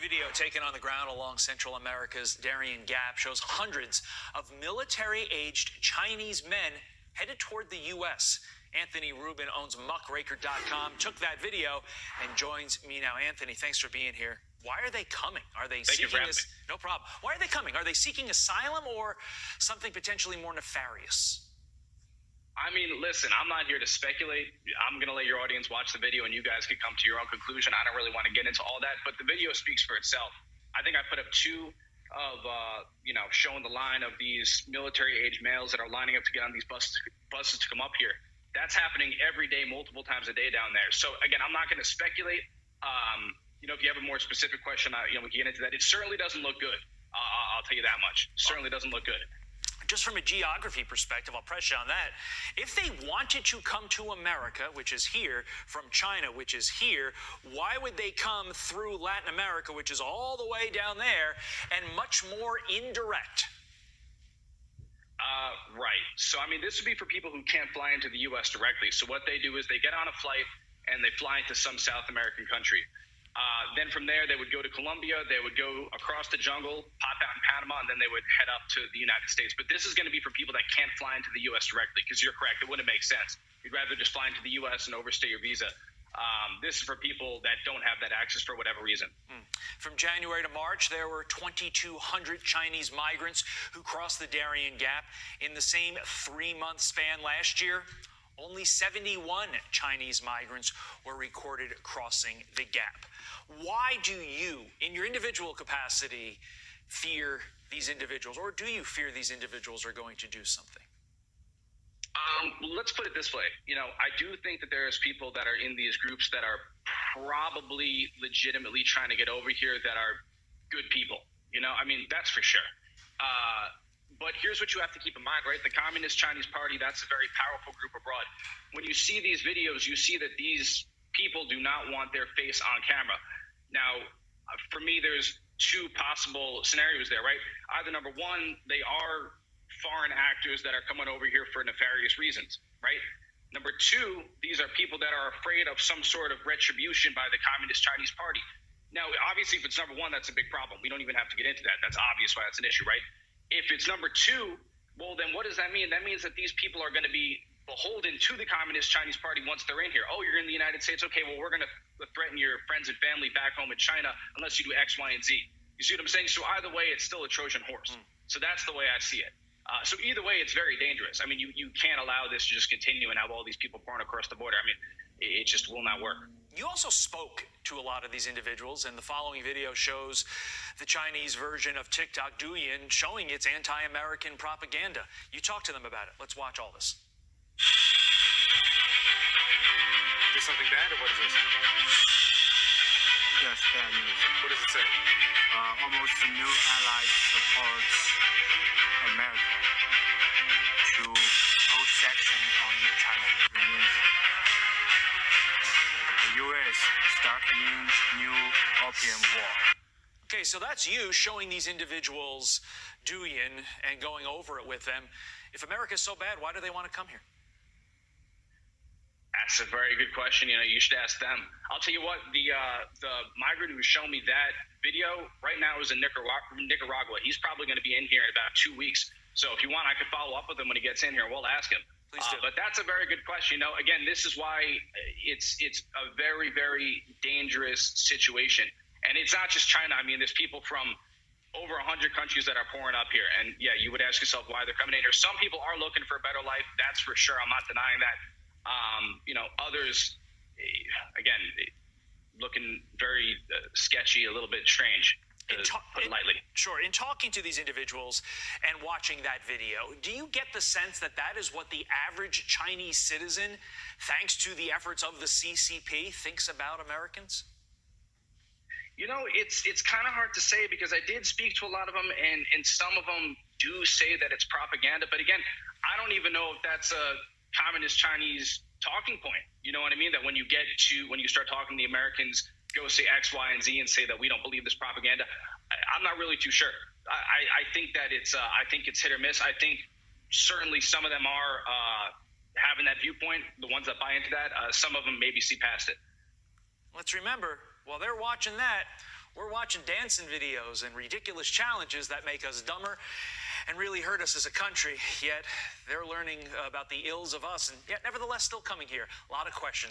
Video taken on the ground along Central America's Darien Gap shows hundreds of military-aged Chinese men headed toward the U.S. Anthony Rubin owns muckraker.com, took that video, and joins me now. Anthony, thanks for being here. Why are they coming? Are they seeking us? No problem. Why are they coming? Are they seeking asylum or something potentially more nefarious? I mean, listen, I'm not here to speculate. I'm going to let your audience watch the video and you guys can come to your own conclusion. I don't really want to get into all that, but the video speaks for itself. I think I put up two of, showing the line of these military-age males that are lining up to get on these buses to come up here. That's happening every day, multiple times a day down there. So, again, I'm not going to speculate. If you have a more specific question, we can get into that. It certainly doesn't look good. I'll tell you that much. It certainly doesn't look good. Just from a geography perspective, I'll press you on that. If they wanted to come to America, which is here, from China, which is here, why would they come through Latin America, which is all the way down there, and much more indirect? Right. So, I mean, this would be for people who can't fly into the U.S. directly. So what they do is they get on a flight and they fly into some South American country. Then from there, they would go to Colombia, they would go across the jungle, pop out in Panama, and then they would head up to the United States. But this is going to be for people that can't fly into the U.S. directly, because you're correct, it wouldn't make sense. You'd rather just fly into the U.S. and overstay your visa. This is for people that don't have that access for whatever reason. From January to March, there were 2,200 Chinese migrants who crossed the Darien Gap. In the same 3-month span last year, only 71 Chinese migrants were recorded crossing the gap. Why do you, in your individual capacity, fear these individuals, or do you fear these individuals are going to do something? Let's put it this way. I do think that there's people that are in these groups that are probably legitimately trying to get over here that are good people. That's for sure. But here's what you have to keep in mind, right? The Communist Chinese Party, that's a very powerful group abroad. When you see these videos, you see that these people do not want their face on camera. Now, for me, there's two possible scenarios there, right? Either number one, they are foreign actors that are coming over here for nefarious reasons, right? Number two, these are people that are afraid of some sort of retribution by the Communist Chinese Party. Now, obviously, if it's number one, that's a big problem. We don't even have to get into that. That's obvious why that's an issue, right? If it's number two, well, then what does that mean? That means that these people are going to be beholden to the Communist Chinese Party once they're in here. Oh, you're in the United States? Okay, well, we're going to threaten your friends and family back home in China unless you do X, Y, and Z. You see what I'm saying? So either way, it's still a Trojan horse. So that's the way I see it. So either way, it's very dangerous. I mean, you can't allow this to just continue and have all these people pouring across the border. I mean, it just will not work. You also spoke to a lot of these individuals, and the following video shows the Chinese version of TikTok, Douyin, showing its anti-American propaganda. You talked to them about it. Let's watch all this. Is this something bad, or what is this? Yes, bad news. What does it say? Almost new allies supports America to hold section on China. It means the U.S. starting new opium war. Okay, so that's you showing these individuals Douyin and going over it with them. If America is so bad, why do they want to come here? That's a very good question. You should ask them. I'll tell you what, the migrant who showed me that video right now is in Nicaragua. He's probably going to be in here in about 2 weeks. So if you want, I could follow up with him when he gets in here. We'll ask him. Please do. But that's a very good question. Again, this is why it's a very, very dangerous situation. And it's not just China. I mean, there's people from over 100 countries that are pouring up here. And yeah, you would ask yourself why they're coming in here. Some people are looking for a better life. That's for sure. I'm not denying that. Others, again, looking very sketchy, a little bit strange, to put it lightly. Sure. In talking to these individuals and watching that video, do you get the sense that that is what the average Chinese citizen, thanks to the efforts of the CCP, thinks about Americans? It's kind of hard to say, because I did speak to a lot of them, and some of them do say that it's propaganda. But again, I don't even know if that's a Communist Chinese talking point. You know what I mean? That when you start talking to the Americans, go say X, Y, and Z and say that we don't believe this propaganda. I'm not really too sure. I think that it's hit or miss. I think certainly some of them are having that viewpoint, the ones that buy into that. Some of them maybe see past it. Let's remember, while they're watching that, We're watching dancing videos and ridiculous challenges that make us dumber and really hurt us as a country, yet they're learning about the ills of us and yet nevertheless still coming here. A lot of questions.